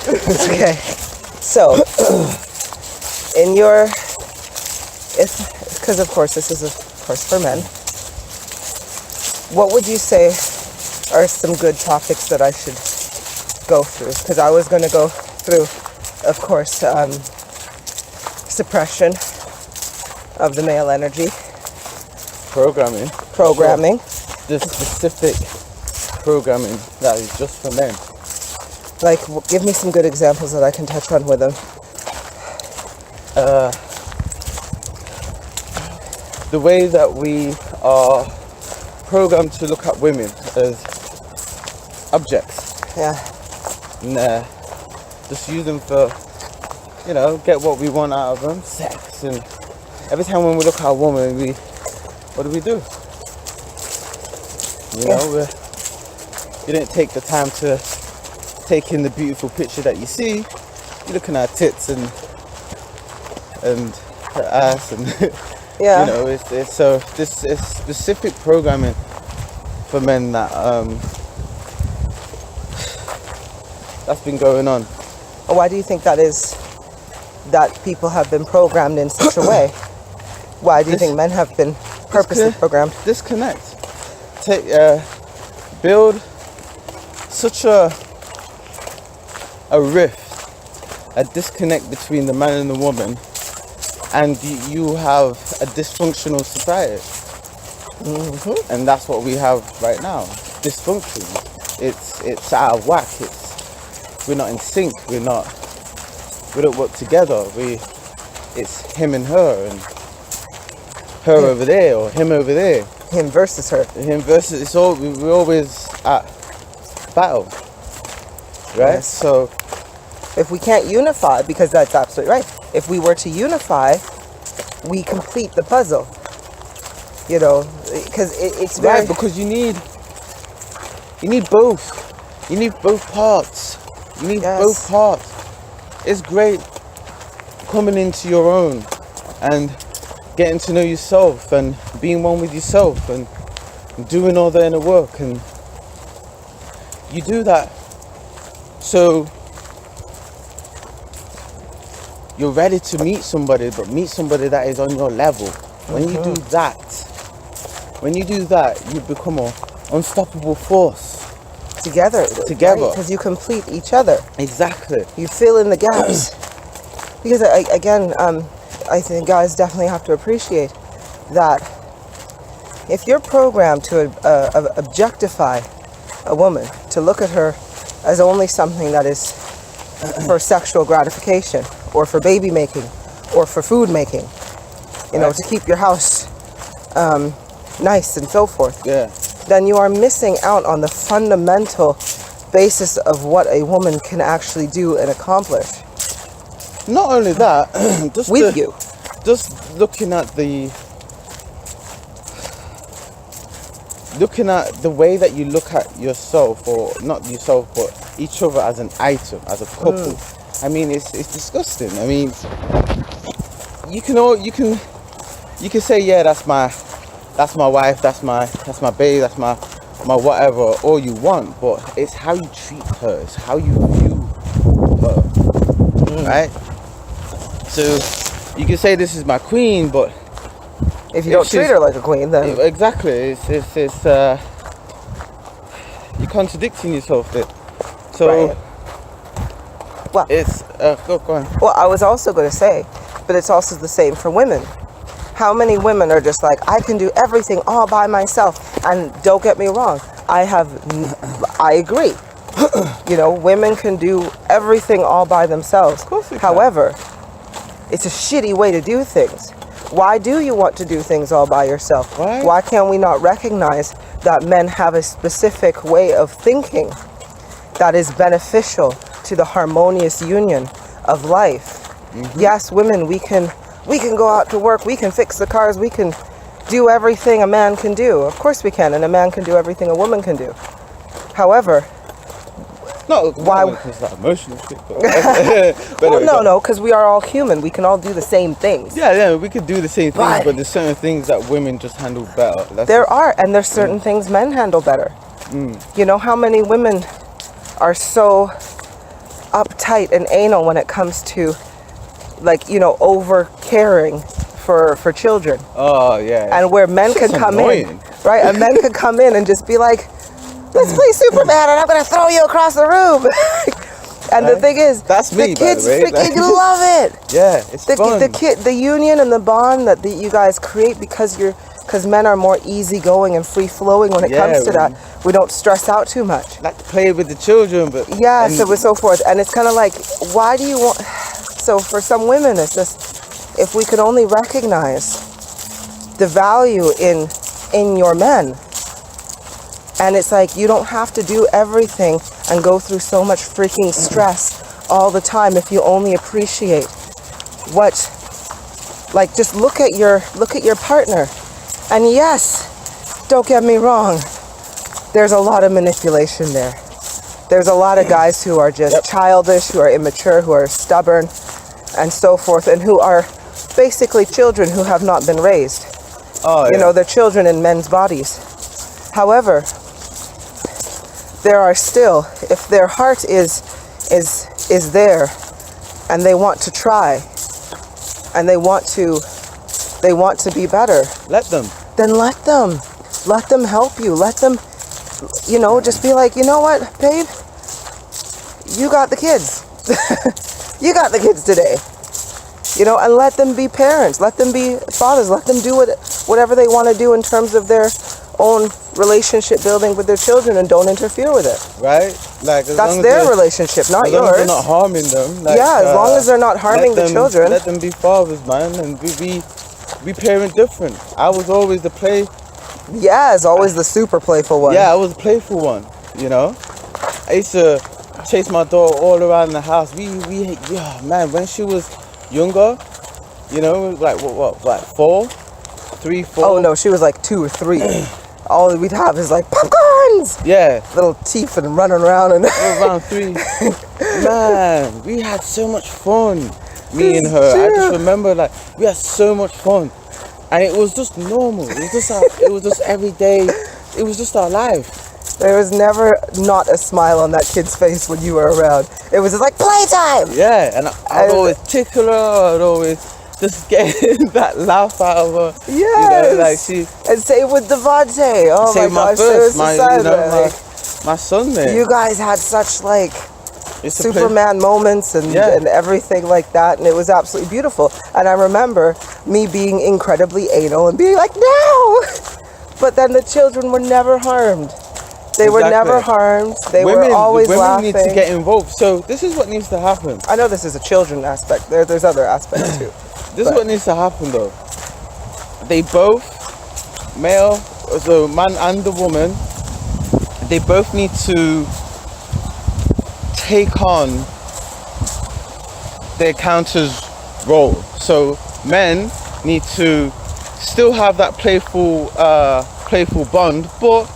Okay. So, in your, because of course this is of course for men, what would you say are some good topics that I should go through? Because I was going to go through, of course, suppression of the male energy. Programming. Sure. The specific programming that is just for men. Like, give me some good examples that I can touch on with them. The way that we are programmed to look at women as objects. Yeah. And just use them for, get what we want out of them, sex. And every time when we look at a woman, what do? You didn't take the time to take in the beautiful picture that you see. You're looking at tits and her ass and Yeah. it's so this is specific programming for men that that's been going on. Why do you think that is? That people have been programmed in such a way? Why do you think men have been purposely programmed? Disconnect. Build such a rift, a disconnect between the man and the woman, and you have a dysfunctional society. Mm-hmm. And that's what we have right now. Dysfunction. It's out of whack. We're not in sync. We don't work together. It's him and her, and her over there, or him over there. Him versus her. Him versus. We're always at battle, right? Yes. So if we can't unify, because that's absolutely right. If we were to unify, we complete the puzzle. Because it's very... Right, because you need both. You need both parts. You need both parts. It's great coming into your own and getting to know yourself and being one with yourself and doing all the inner work, and you do that so you're ready to meet somebody, but meet somebody that is on your level. When you do that, you become an unstoppable force. Together. Because you complete each other. Exactly. You fill in the gaps. Because I think guys definitely have to appreciate that if you're programmed to objectify a woman, to look at her as only something that is for sexual gratification, or for baby making, or for food making, to keep your house nice and so forth, then you are missing out on the fundamental basis of what a woman can actually do and accomplish. Not only that, just looking at the way that you look at yourself, or not yourself, but each other as an item, as a couple. I mean, it's disgusting. I mean, you can say, yeah, that's my wife, that's my babe, that's my whatever, all you want, but it's how you treat her, it's how you view her, right? So you can say this is my queen, but if you don't treat her like a queen, then exactly, it's you're contradicting yourself there. So right. Well, it's go on. Well, I was also going to say, but it's also the same for women. How many women are just like, I can do everything all by myself? And don't get me wrong, I agree. Women can do everything all by themselves. Of course we can. However, it's a shitty way to do things. Why do you want to do things all by yourself? Right. Why can't we not recognize that men have a specific way of thinking that is beneficial to the harmonious union of life? Mm-hmm. Yes, women, we can go out to work, we can fix the cars, we can do everything a man can do. Of course we can, and a man can do everything a woman can do. However, why? Because that emotional shit. No, because we are all human. We can all do the same things. Yeah, we could do the same things, but there's certain things that women just handle better. And there's certain things men handle better. You know how many women are so uptight and anal when it comes to, like, you know, over caring for children. Oh yeah. And where men It's can just come annoying. in, right? And men can come in and just be like, let's play Superman and I'm gonna throw you across the room. And the thing is, That's me, the kids by the way. freaking love it. Yeah, it's fun. The union and the bond that you guys create because men are more easygoing and free flowing when it comes to that. We don't stress out too much. Like to play with the children, but so forth. And it's kind of like, why do you want? So for some women, it's just, if we could only recognize the value in your men. And it's like, you don't have to do everything and go through so much freaking stress all the time if you only appreciate what, like, just look at your partner. And yes, don't get me wrong, there's a lot of manipulation there. There's a lot of guys who are just childish, who are immature, who are stubborn, and so forth, and who are basically children who have not been raised. You know, they're children in men's bodies. However, there are still, if their heart is there, and they want to try, and they want to be better, then let them help you. Let them, you know, just be like, you know what, babe, you got the kids. You got the kids today. You know, and let them be parents, let them be fathers, let them do whatever they want to do in terms of their own relationship building with their children, and don't interfere with it. Right? Like, that's their relationship, not yours. As long as they're not harming them. Like, as long as they're not harming the children. Let them be fathers, man, and we parent different. I was always the always the super playful one. Yeah, I was a playful one, you know. I used to chase my daughter all around the house. Man, when she was younger, you know, like what, 3, 4? Oh no, she was like 2 or 3. All we'd have is like popcorns. Yeah, little teeth and running around and around 3. Man, we had so much fun, me and her. I just remember, like, we had so much fun, and it was just normal. It was just every day. It was just our life. There was never not a smile on that kid's face when you were around. It was just like playtime. Yeah, and I'd always tickle her. I'd always just get that laugh out of her. Yes. You know, like and same with Devontae. Oh my gosh, my son there. You guys had such like Superman moments and everything like that, and it was absolutely beautiful. And I remember me being incredibly anal and being like, no! But then the children were never harmed. They were never harmed. They were always laughing. Women need to get involved. So this is what needs to happen. I know this is a children aspect. There's other aspects too. This is what needs to happen though. They both, male, the man and the woman, they both need to take on their counter's role. So men need to still have that playful bond, but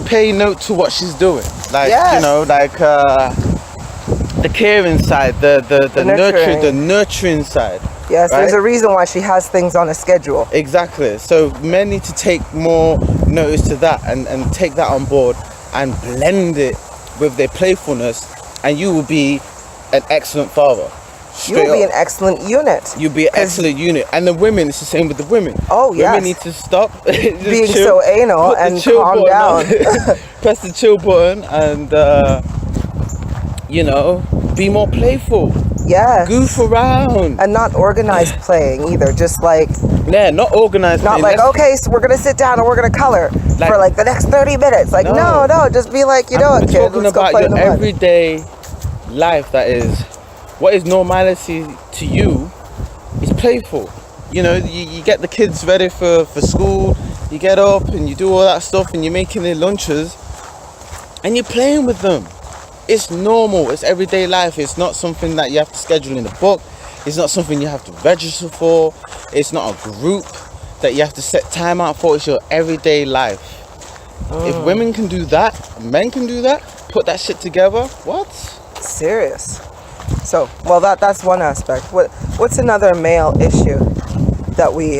pay note to what she's doing. Like, you know, like the caring side, the nurturing side. Yes, right? There's a reason why she has things on a schedule. Exactly. So men need to take more notice to that and take that on board and blend it with their playfulness, and you will be an excellent father. You'll be an excellent unit. You'll be an excellent unit. And the women, it's the same with the women. Oh, yes. Women need to stop being so anal and calm down. Press the chill button and, you know, be more playful. Yes. Goof around. And not organized playing either. Just like... Yeah, not organized playing. Not like, okay, so we're going to sit down and we're going to color for like the next 30 minutes. Like, no, just be like, you know what, kid, let's go play in the mud. Talking about your everyday life that is... What is normality to you is playful. You know, you get the kids ready for school, you get up and you do all that stuff and you're making their lunches and you're playing with them. It's normal, it's everyday life. It's not something that you have to schedule in the book. It's not something you have to register for. It's not a group that you have to set time out for. It's your everyday life. If women can do that, men can do that, put that shit together, what? Serious. So, well, that's one aspect. What's another male issue that we,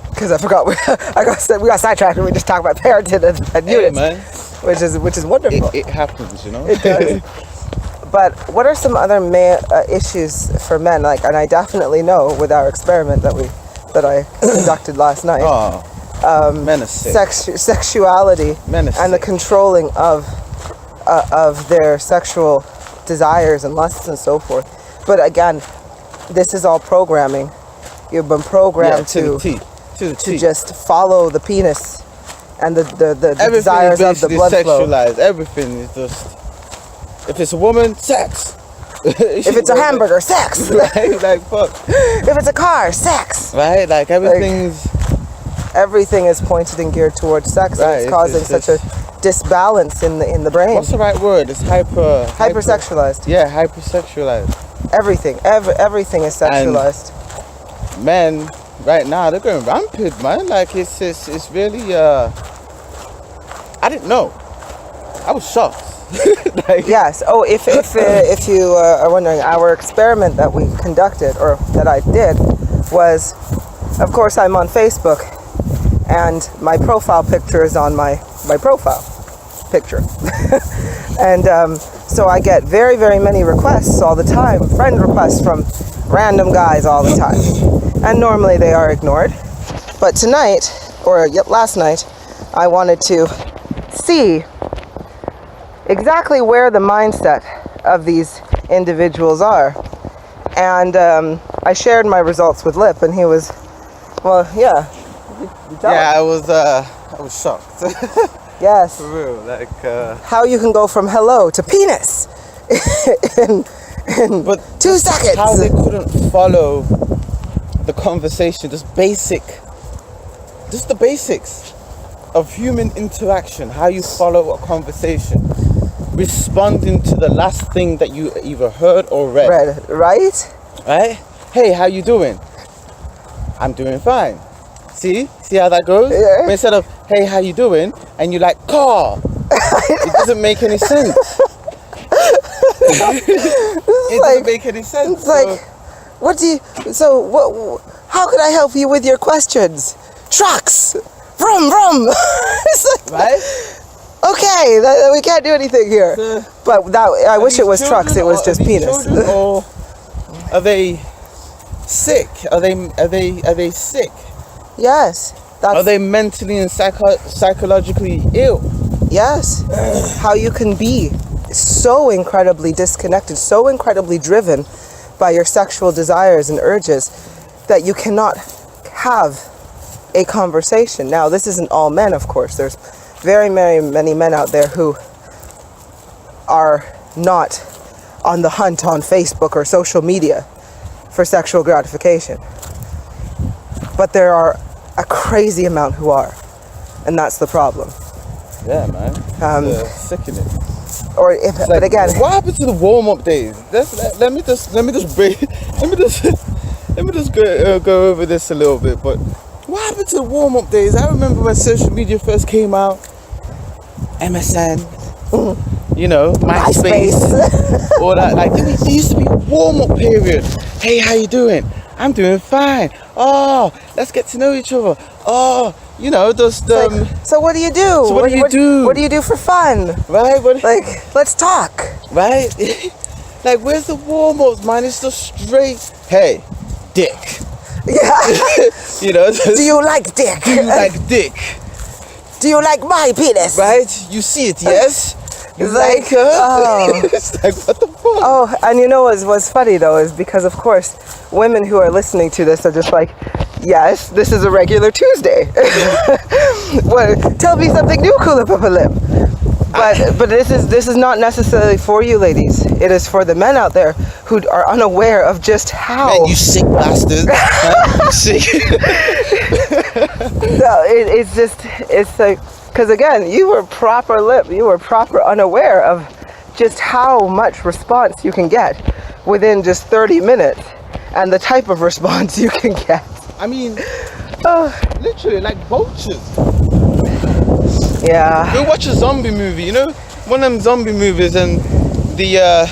because I forgot, we got sidetracked and we just talked about parenting and units, man. which is wonderful. It happens, you know. It does. But what are some other issues for men? Like, and I definitely know with our experiment that I conducted last night. Men are sick. Sexuality Men are and the sick. controlling of their sexual desires and lusts and so forth. But again, this is all programming. You've been programmed to just follow the penis and the desires of the blood flow. Sexualized. Everything is just, if it's a woman, sex. If it's a hamburger, sex. Right? Like, fuck. If it's a car, sex. Right? Like, everything is pointed and geared towards sex, right, and it's causing such a disbalance in the brain. What's the right word? It's hypersexualized. Yeah, hypersexualized. Everything is sexualized. And men right now, they're going rampant, man. Like, it's really I didn't know. I was shocked. Like, yes. Oh, if you are wondering, our experiment that we conducted, or that I did, was, of course, I'm on Facebook, and my profile picture is on my profile picture. And so I get very, very many requests all the time, friend requests from random guys all the time. And normally they are ignored. But tonight, or last night, I wanted to see exactly where the mindset of these individuals are. And I shared my results with Lip, and he was, well, yeah. Yeah, I was shocked. Yes. For real, like how you can go from hello to penis in but 2 seconds. How they couldn't follow the conversation, just the basics of human interaction. How you follow a conversation, responding to the last thing that you either heard or read. Right? Right? Hey, how you doing? I'm doing fine. See how that goes? Yeah. But instead of, hey, how you doing? And you're like, car. It doesn't make any sense. It doesn't make any sense. It's like, how could I help you with your questions? Trucks! Vroom, vroom! It's like, right? Okay, we can't do anything here. But I wish it was trucks, it was just penis. Or are they sick? Are they sick? Yes. Are they mentally and psychologically ill? Yes. How you can be so incredibly disconnected, so incredibly driven by your sexual desires and urges that you cannot have a conversation. Now, this isn't all men, of course. There's very, very many men out there who are not on the hunt on Facebook or social media for sexual gratification. But there are a crazy amount who are, and that's the problem. Yeah, man. Sickening. But again, what happened to the warm-up days? Let me just go over this a little bit. But what happened to the warm-up days? I remember when social media first came out, MSN, MySpace, all that. Like there used to be a warm-up period. Hey, how you doing? I'm doing fine. Oh, let's get to know each other. Oh, so what do you do? So what do you do? What do you do for fun? Right? Let's talk. Right? Like, where's the warm-ups, man? It's just straight, hey, dick. Yeah. Do you like dick? Do you like dick? Do you like my penis? Right? You see it, yes? It's like, oh. It's like, what the fuck? Oh, and what's funny though is because of course women who are listening to this are just like, yes, this is a regular Tuesday. Well, tell me something new, Kulipup. But this is not necessarily for you ladies. It is for the men out there who are unaware of just how. Man, you sick bastard. You sick. No, it's like, because again, you were proper unaware of just how much response you can get within just 30 minutes and the type of response you can get. I mean, literally like vultures. Yeah. Go watch a zombie movie, one of them zombie movies, and the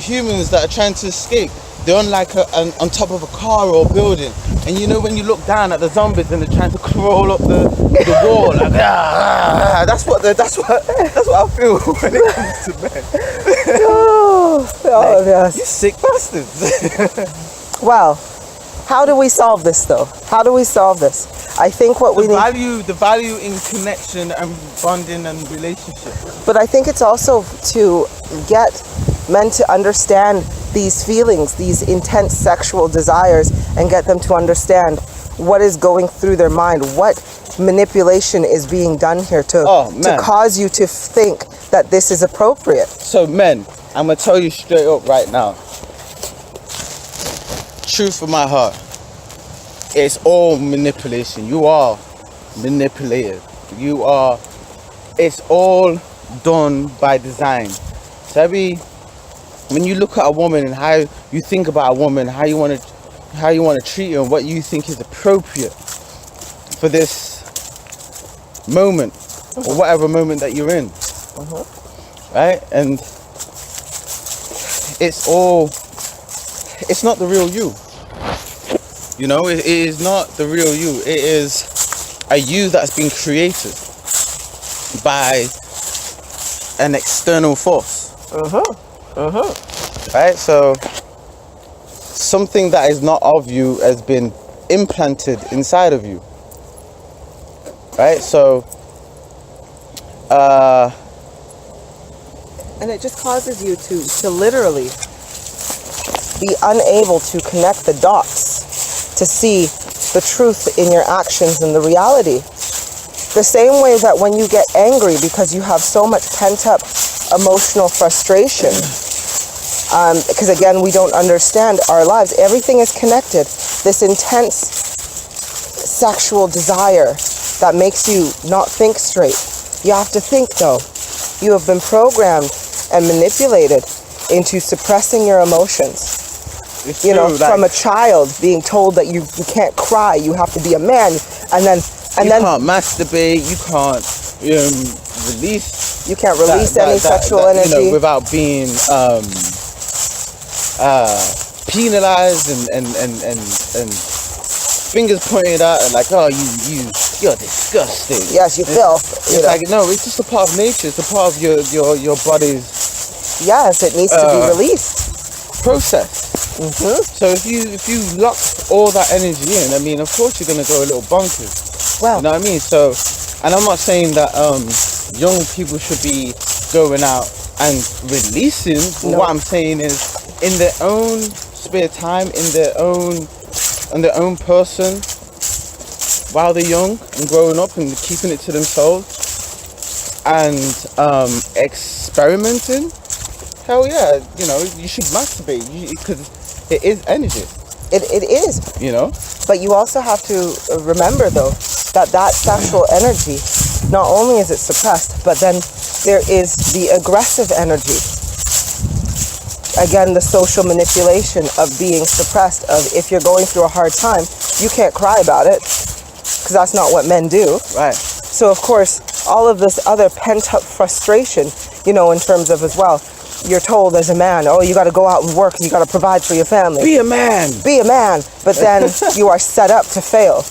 humans that are trying to escape, they're on like on top of a car or a building, and when you look down at the zombies and they're trying to crawl up the wall, like that's what I feel when it comes to men. Oh, yes. You sick bastards. Well, how do we solve this though? How do we solve this? I think what we need... The value in connection and bonding and relationship. But I think it's also to get men to understand these feelings, these intense sexual desires, and get them to understand what is going through their mind, what manipulation is being done here to cause you to think that this is appropriate. So men, I'm going to tell you straight up right now, truth of my heart, it's all manipulation. You are manipulated. It's all done by design. So when you look at a woman and how you think about a woman, how you want to treat her, and what you think is appropriate for this moment, or whatever moment that you're in, right? And it's not the real you. You know, it is not the real you. It is a you that's been created by an external force. Right? So something that is not of you has been implanted inside of you. Right? So and it just causes you to literally be unable to connect the dots to see the truth in your actions and the reality. The same way that when you get angry because you have so much pent-up emotional frustration, because again, we don't understand our lives. Everything is connected. This intense sexual desire that makes you not think straight. You have to think though. You have been programmed and manipulated into suppressing your emotions. it's you know, true, like, from a child being told that you can't cry, you have to be a man, and then you can't masturbate, you can't release. You can't release any sexual energy, you know, without being penalized and fingers pointed at, and like, oh, you're disgusting. Yes, you filth. It's like, no, it's just a part of nature. It's a part of your body's. Yes, it needs to be released. Process. Mm-hmm. So if you lock all that energy in, I mean, of course you're gonna go a little bonkers. Well, you know what I mean? So, and I'm not saying that young people should be going out and releasing. No. What I'm saying is, in their own spare time, in their own person, while they're young and growing up and keeping it to themselves and experimenting. Hell yeah, you know, you should masturbate because it is energy. It is. You know? But you also have to remember, though, that sexual energy, not only is it suppressed, but then there is the aggressive energy. Again, the social manipulation of being suppressed, of if you're going through a hard time, you can't cry about it, because that's not what men do. Right. So, of course, all of this other pent-up frustration, you know, in terms of as well, you're told as a man, oh, you got to go out and work, you got to provide for your family. Be a man. Be a man. But then you are set up to fail.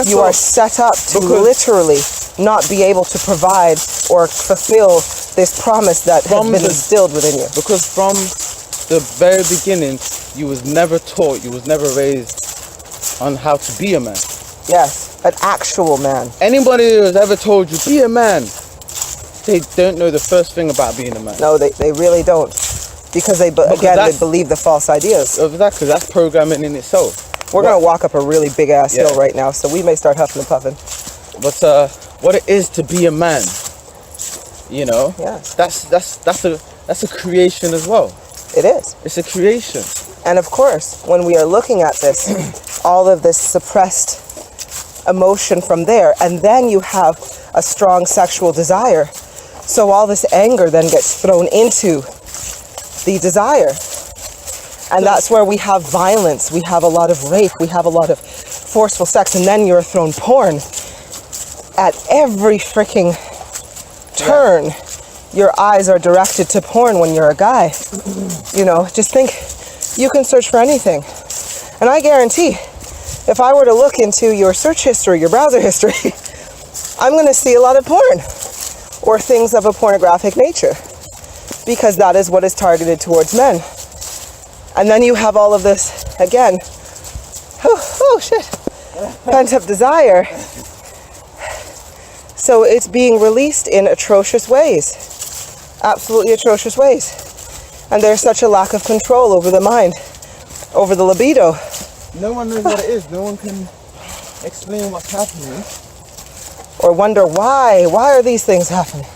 You are set up to literally not be able to provide or fulfill this promise that has been instilled within you. Because from the very beginning, you was never taught, you was never raised on how to be a man. Yes, an actual man. Anybody who has ever told you, be a man, they don't know the first thing about being a man. No, they really don't. Because they believe the false ideas. Exactly, that's programming in itself. We're going to walk up a really big ass hill right now, so we may start huffing and puffing. But what it is to be a man, you know, yes. that's a creation as well. It is. It's a creation. And of course, when we are looking at this, all of this suppressed emotion from there, and then you have a strong sexual desire. So all this anger then gets thrown into the desire. And that's where we have violence, we have a lot of rape, we have a lot of forceful sex, and then you're thrown porn. At every freaking turn, your eyes are directed to porn when you're a guy. You know, just think, you can search for anything. And I guarantee, if I were to look into your search history, your browser history, I'm going to see a lot of porn or things of a pornographic nature, because that is what is targeted towards men. And then you have all of this, again, oh shit, pent up desire. So it's being released in atrocious ways, absolutely atrocious ways. And there's such a lack of control over the mind, over the libido. No one knows what it is. No one can explain what's happening. Or wonder why are these things happening?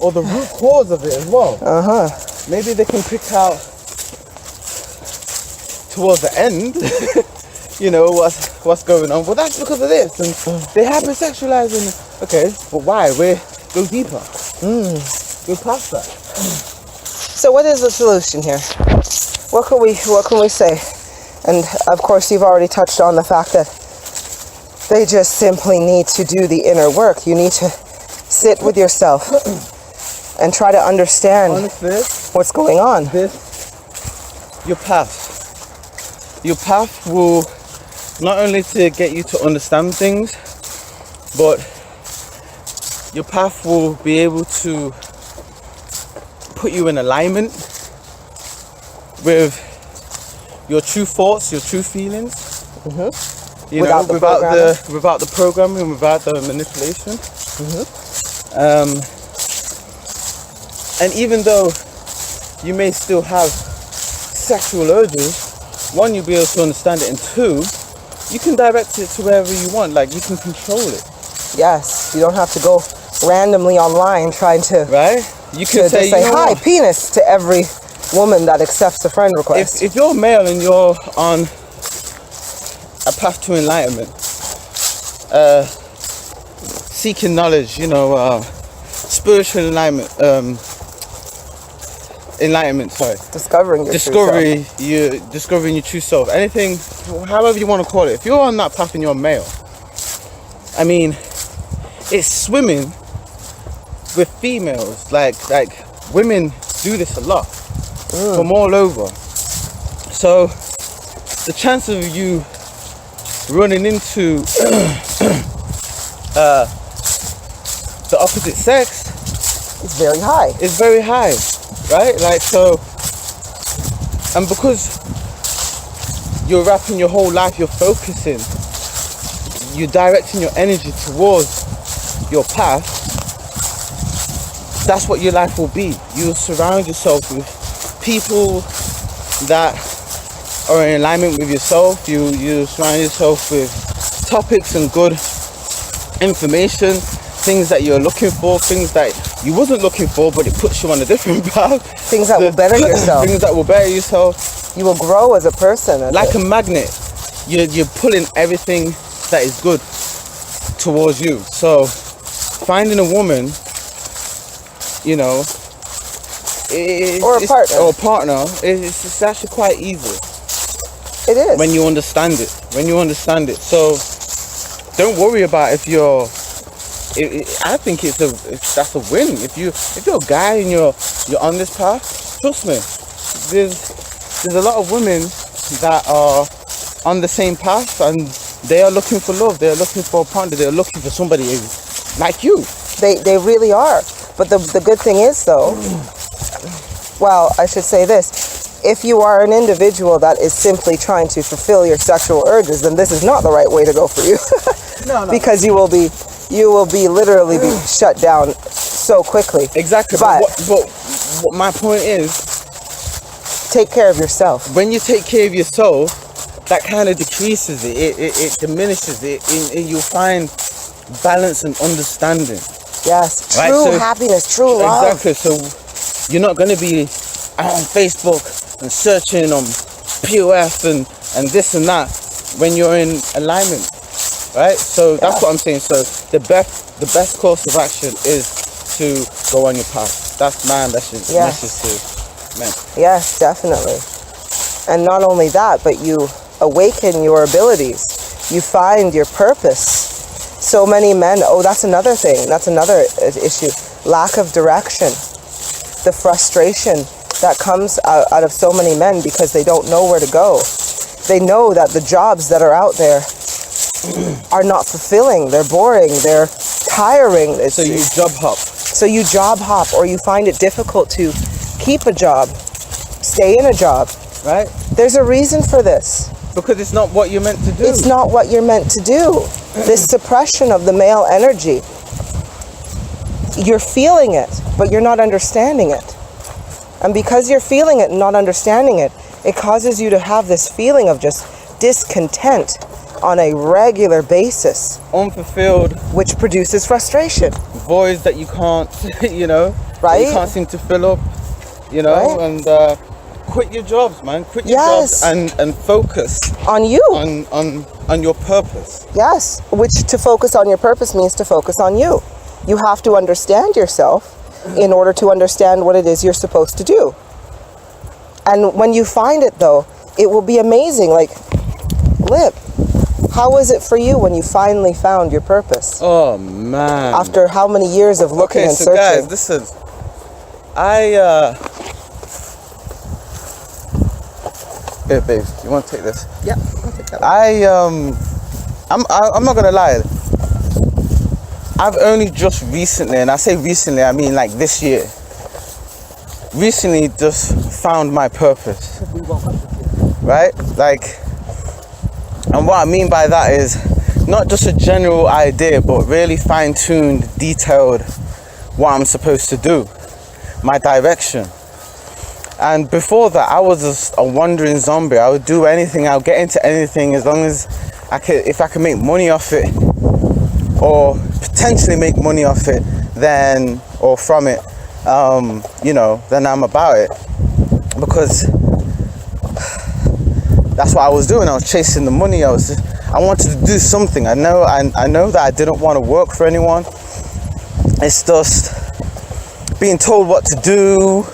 Or the root cause of it as well. Maybe they can pick out towards the end, you know, what's going on. Well, that's because of this, and they hypersexualizing. Okay, but why? Go deeper. Go past that. So what is the solution here? What can we say? And of course, you've already touched on the fact that they just simply need to do the inner work. You need to sit with yourself and try to understand what's going on. Your path. Your path will not only to get you to understand things, but your path will be able to put you in alignment with your true thoughts, your true feelings. You without know, without the programming, without the manipulation. And even though you may still have sexual urges, one, you'll be able to understand it, and two, you can direct it to wherever you want. Like, you can control it. Yes, you don't have to go randomly online trying to You can say hi penis to every woman that accepts a friend request. If you're male and you're on a path to enlightenment, seeking knowledge, you know, spiritual enlightenment, discovering your true self, anything, however you want to call it. If you're on that path and you're male, I mean, it's swimming with females. Like women do this a lot from all over. So the chance of you running into the opposite sex is very high. It's very high, right? Like, so, and because you're wrapping your whole life, you're focusing, you're directing your energy towards your path, that's what your life will be. You'll surround yourself with people that are in alignment with yourself. You surround yourself with topics and good information, things that you're looking for, things that you wasn't looking for, but it puts you on a different path. Things that will better yourself. Things that will better yourself. You will grow as a person. Like a magnet. You're pulling everything that is good towards you. So finding a woman, you know, or a partner, it's actually quite easy. It is. When you understand it. So don't worry about if you're. I think that's a win. If you're a guy and you're on this path, trust me, there's a lot of women that are on the same path and they are looking for love. They are looking for a partner. They are looking for somebody like you. They really are. But the good thing is, though, well, I should say this. If you are an individual that is simply trying to fulfill your sexual urges, then this is not the right way to go for you. No. Because you will be literally be shut down so quickly. Exactly. But what my point is, take care of yourself. When you take care of yourself, that kind of decreases it. It diminishes it, and you'll find balance and understanding. Yes, true happiness, true love. Exactly. So you're not going to be on Facebook and searching on POF and this and that when you're in alignment, right? So that's what I'm saying. So the best course of action is to go on your path. That's my message to men. Yes, definitely. And not only that, but you awaken your abilities. You find your purpose. So many men, that's another thing. That's another issue. Lack of direction. The frustration that comes out of so many men because they don't know where to go. They know that the jobs that are out there are not fulfilling. They're boring. They're tiring. So you job hop. So you job hop, or you find it difficult to keep a job, stay in a job. Right? There's a reason for this. Because it's not what you're meant to do. It's not what you're meant to do. This suppression of the male energy. You're feeling it, but you're not understanding it. And because you're feeling it and not understanding it, it causes you to have this feeling of just discontent on a regular basis. Unfulfilled. Which produces frustration. Voids that you can't, you know, right? You can't seem to fill up, you know, right? And quit your jobs, man. Quit your jobs and focus on you. On your purpose. Yes, which to focus on your purpose means to focus on you. You have to understand yourself in order to understand what it is you're supposed to do. And when you find it, though, it will be amazing. Like, Lip, how was it for you when you finally found your purpose? Oh, man. After how many years of looking and searching? Okay, so guys, listen. Here, babe, you want to take this? Yeah, I'll take that. I'm not going to lie. I've only just recently, and I say recently, I mean like this year, recently just found my purpose, right? Like, and what I mean by that is not just a general idea, but really fine-tuned, detailed what I'm supposed to do, my direction. And before that, I was just a wandering zombie. I would do anything, I would get into anything as long as I could, if I could make money off it, or potentially make money off it, then, or from it, you know, then I'm about it. Because that's what I was doing. I was chasing the money. I wanted to do something. I know that I didn't want to work for anyone. It's just being told what to do,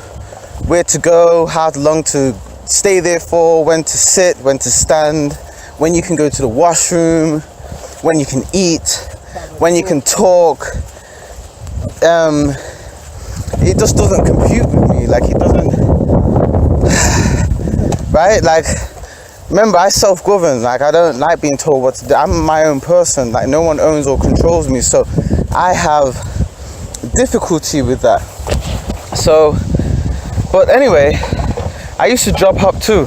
where to go, how long to stay there for, when to sit, when to stand, when you can go to the washroom, when you can eat, when you can talk. It just doesn't compute with me. Like, it doesn't, right? Like, remember, I self-govern. Like, I don't like being told what to do. I'm my own person. Like, no one owns or controls me. So I have difficulty with that. So, but anyway, I used to job hop too,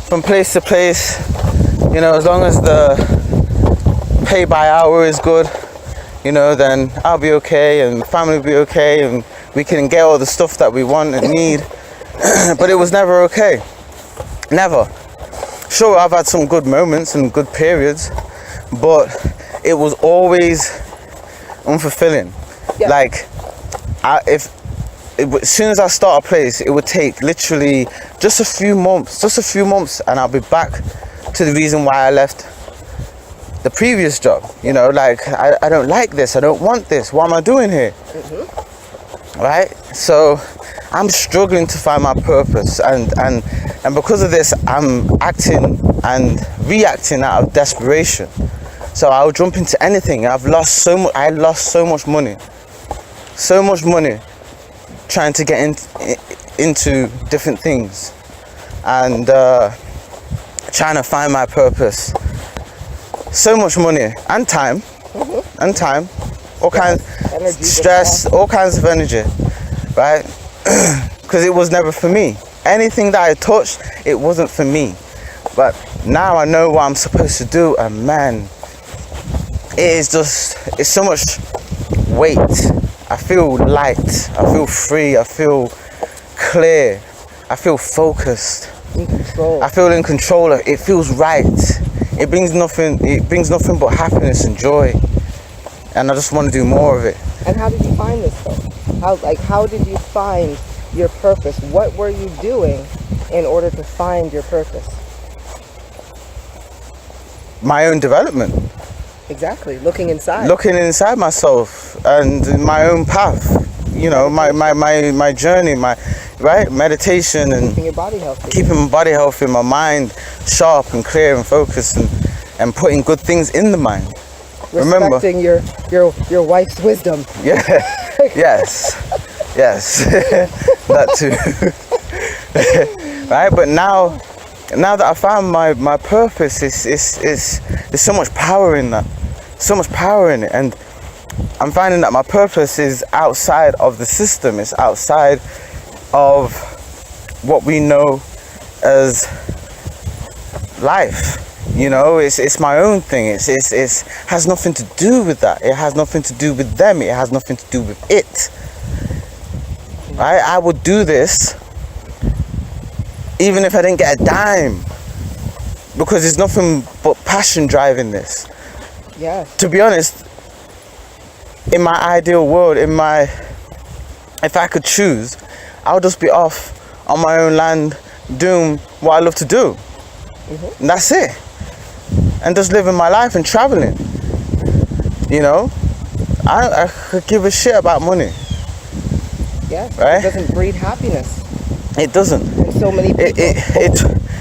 from place to place. You know, as long as the pay by hour is good, you know, then I'll be okay and family will be okay and we can get all the stuff that we want and need. But it was never okay. Never. Sure, I've had some good moments and good periods, but it was always unfulfilling. Yeah. Like, as soon as I start a place, it would take literally just a few months, and I'll be back to the reason why I left the previous job. You know, like, I don't like this, I don't want this, what am I doing here? Right? So I'm struggling to find my purpose, and because of this, I'm acting and reacting out of desperation. So I'll jump into anything. I lost so much money trying to get into different things, and trying to find my purpose. So much money and time, all kinds of stress, all kinds of energy, right? Because it was never for me. Anything that I touched, it wasn't for me. But now I know what I'm supposed to do, and man, it's so much weight. I feel light, I feel free, I feel clear, I feel focused. In control. I feel in control. It feels right. It brings nothing but happiness and joy. And I just want to do more of it. And how did you find this though? How did you find your purpose? What were you doing in order to find your purpose? My own development. Exactly. Looking inside myself and my own path. You know, my journey, right? Meditation and keeping your body healthy. Keeping my body healthy, my mind sharp and clear and focused, and putting good things in the mind. Respecting your wife's wisdom. Yeah. Yes. That too. Right? But now that I found my purpose, there's so much power in that. So much power in it. And I'm finding that my purpose is outside of the system. It's outside of what we know as life. You know, it's my own thing. It's has nothing to do with that. It has nothing to do with them. It has nothing to do with it. Right? I would do this even if I didn't get a dime, because there's nothing but passion driving this. Yeah. To be honest, in my ideal world, if I could choose, I would just be off on my own land doing what I love to do. And that's it. And just living my life and traveling. You know, I could give a shit about money. Yeah, right? It doesn't breed happiness. It doesn't. And so many people.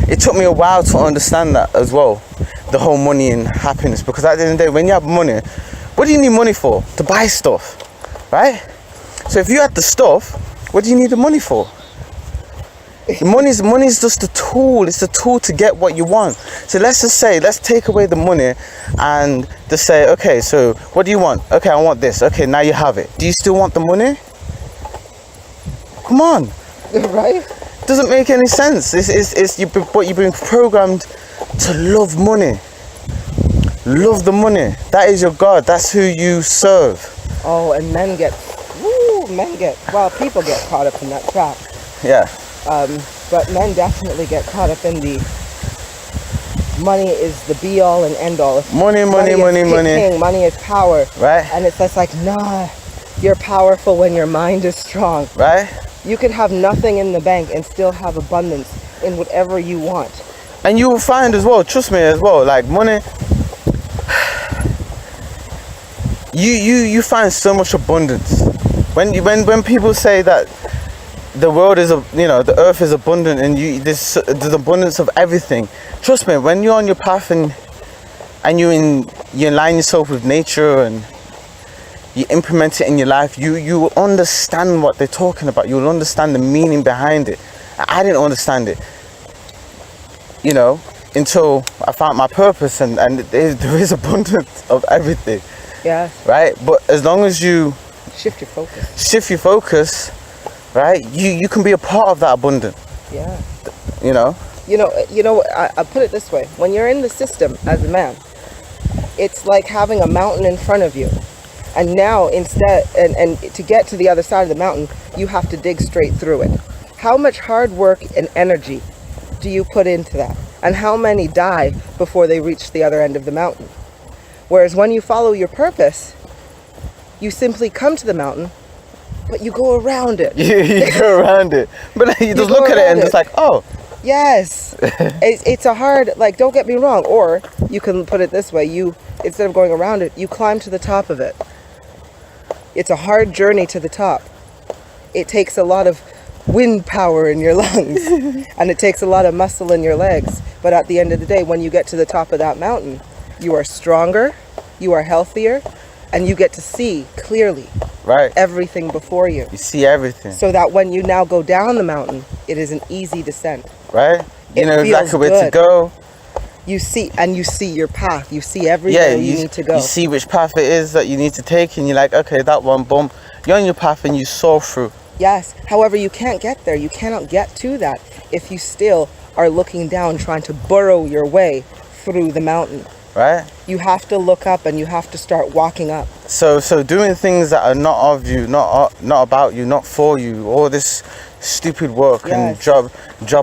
It took me a while to understand that as well, the whole money and happiness. Because at the end of the day, when you have money, what do you need money for? To buy stuff, right? So if you had the stuff, what do you need the money for? Money's just a tool. It's a tool to get what you want. So let's take away the money and just say, okay, so what do you want? Okay, I want this. Okay, now you have it. Do you still want the money? Come on. Right? Doesn't make any sense. But you've been programmed to love money. Love the money. That is your God. That's who you serve. Oh, and people get caught up in that trap. Yeah. But men definitely get caught up in the money is the be all and end all. Money. King, money is power. Right. And it's just like, nah, you're powerful when your mind is strong. Right. You can have nothing in the bank and still have abundance in whatever you want. And you will find as well, trust me as well, like money, you find so much abundance. When people say that the world is, the earth is abundant and there's abundance of everything. Trust me, when you're on your path and you align yourself with nature and you implement it in your life, you will understand what they're talking about. You'll understand the meaning behind it. I didn't understand it, until I found my purpose, and there is abundance of everything. Yeah. Right? But as long as you shift your focus, right? You can be a part of that abundance. Yeah. I put it this way. When you're in the system as a man, it's like having a mountain in front of you. And now instead, and to get to the other side of the mountain, you have to dig straight through it. How much hard work and energy do you put into that? And how many die before they reach the other end of the mountain? Whereas when you follow your purpose, you simply come to the mountain, but you go around it. You go around it. But you just look at it and it's like, oh. Yes. It's a hard, don't get me wrong. Or you can put it this way. Instead of going around it, you climb to the top of it. It's a hard journey to the top. It takes a lot of wind power in your lungs and it takes a lot of muscle in your legs. But at the end of the day, when you get to the top of that mountain, you are stronger, you are healthier, and you get to see clearly everything before you. You see everything. So that when you now go down the mountain, it is an easy descent. Right? You know exactly where to go. You see your path. You see everywhere you need to go. You see which path it is that you need to take, and you're like, okay, that one, boom. You're on your path and you soar through. Yes. However, you can't get there. You cannot get to that if you still are looking down, trying to burrow your way through the mountain. Right? You have to look up and you have to start walking up. So doing things that are not of you, not about you, not for you, all this stupid work and job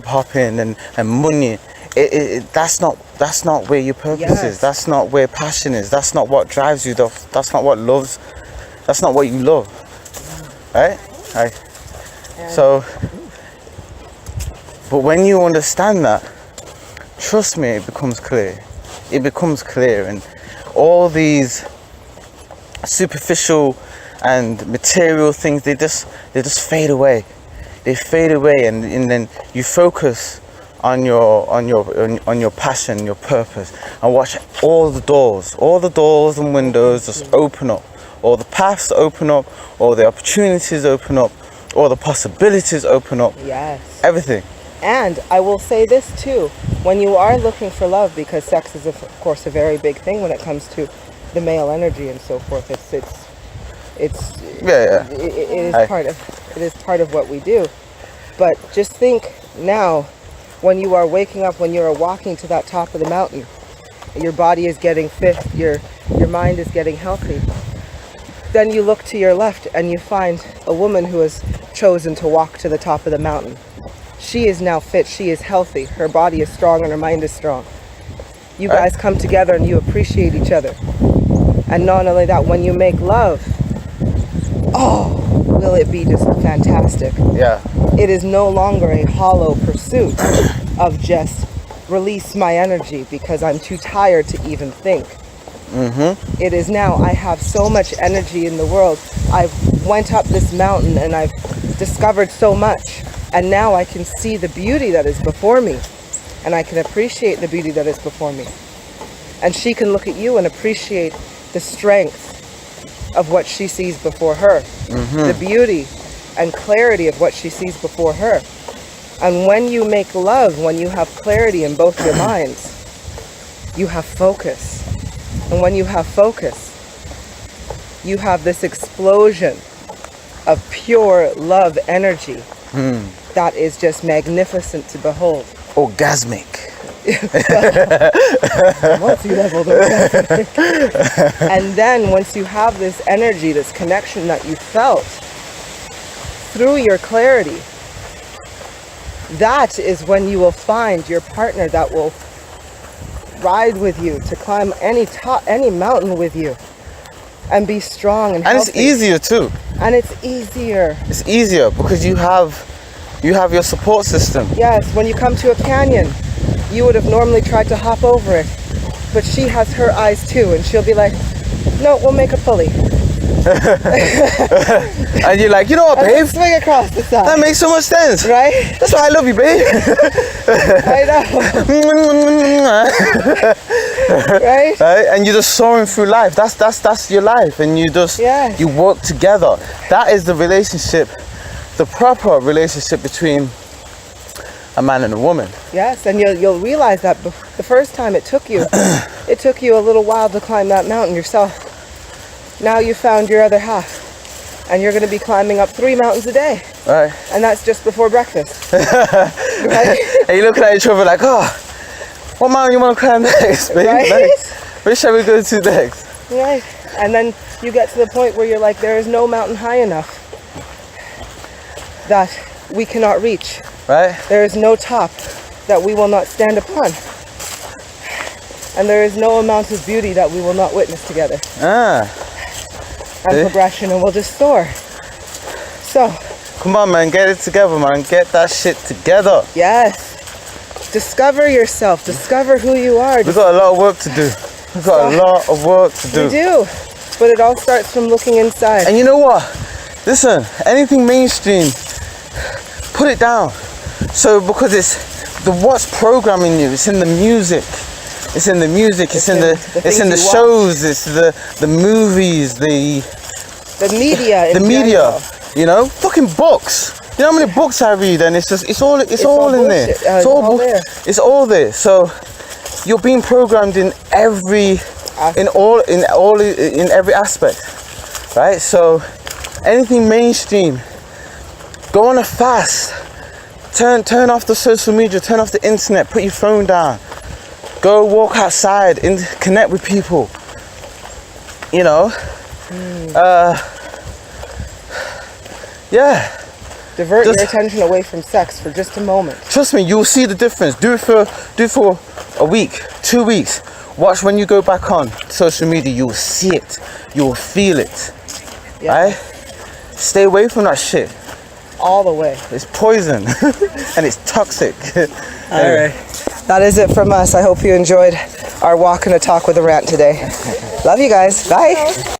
hopping and money, that's not where your purpose is. That's not where passion is. That's not what drives you. That's not what loves. That's not what you love. Right? But when you understand that, trust me, it becomes clear. It becomes clear, and all these superficial and material things, they just fade away. They fade away, and then you focus on your passion, your purpose, and watch all the doors and windows just open up, all the paths open up, all the opportunities open up, all the possibilities open up. Yes. Everything. And I will say this too, when you are looking for love, because sex is of course a very big thing when it comes to the male energy and so forth. It is part of what we do. But just think now, when you are waking up, when you are walking to that top of the mountain, your body is getting fit, your mind is getting healthy. Then you look to your left and you find a woman who has chosen to walk to the top of the mountain. She is now fit, she is healthy, her body is strong and her mind is strong. You guys come together and you appreciate each other. And not only that, when you make love, oh, will it be just fantastic. Yeah. It is no longer a hollow pursuit of just release my energy because I'm too tired to even think. It is now, I have so much energy in the world. I've went up this mountain and I've discovered so much. And now I can see the beauty that is before me. And I can appreciate the beauty that is before me. And she can look at you and appreciate the strength of what she sees before her. The beauty and clarity of what she sees before her. And when you make love, when you have clarity in both your minds, you have focus. And when you have focus, you have this explosion of pure love energy that is just magnificent to behold. Orgasmic. Multi-level orgasmic. And then once you have this energy, this connection that you felt through your clarity, that is when you will find your partner that will ride with you, to climb any mountain with you and be strong and healthy. And it's easier too. And it's easier. It's easier because you have your support system. Yes, when you come to a canyon, you would have normally tried to hop over it, but she has her eyes too, and she'll be like, no, we'll make a pulley. And you're like, you know what, babe? Swing across the side. That makes so much sense. Right? That's why I love you, babe. I know. Right? And you're just soaring through life. That's your life, and you just you work together. That is the relationship, the proper relationship between a man and a woman. Yes, and you'll realize that the first time it took you a little while to climb that mountain yourself. Now you found your other half, and you're going to be climbing up 3 mountains a day. Right. And that's just before breakfast. Right? And you're looking at each other like, oh, what mountain you want to climb next, babe? Right? Like, where shall we go to next? Right. And then you get to the point where you're like, there is no mountain high enough that we cannot reach. Right. There is no top that we will not stand upon. And there is no amount of beauty that we will not witness together. And progression, and we'll just soar. So. Come on, man, get it together, man. Get that shit together. Yes. Discover yourself. Discover who you are. We've got a lot of work to do. We've got a lot of work to do. We do. But it all starts from looking inside. And you know what? Listen, anything mainstream, put it down. So because it's what's programming you, it's in the music. It's in the music, it's in the shows, it's the movies, the media. The media, you know, fucking books. You know how many books I read, and it's all in there. It's all there. So you're being programmed in every aspect, right? So anything mainstream, go on a fast. Turn off the social media, turn off the internet, put your phone down. Go walk outside and connect with people. You know? Divert your attention away from sex for just a moment. Trust me, you'll see the difference. Do it for a week, 2 weeks. Watch when you go back on social media, you'll see it. You'll feel it. Right? Stay away from that shit. All the way. It's poison and it's toxic. All right. That is it from us. I hope you enjoyed our walk and a talk with a rant today. Love you guys. Bye.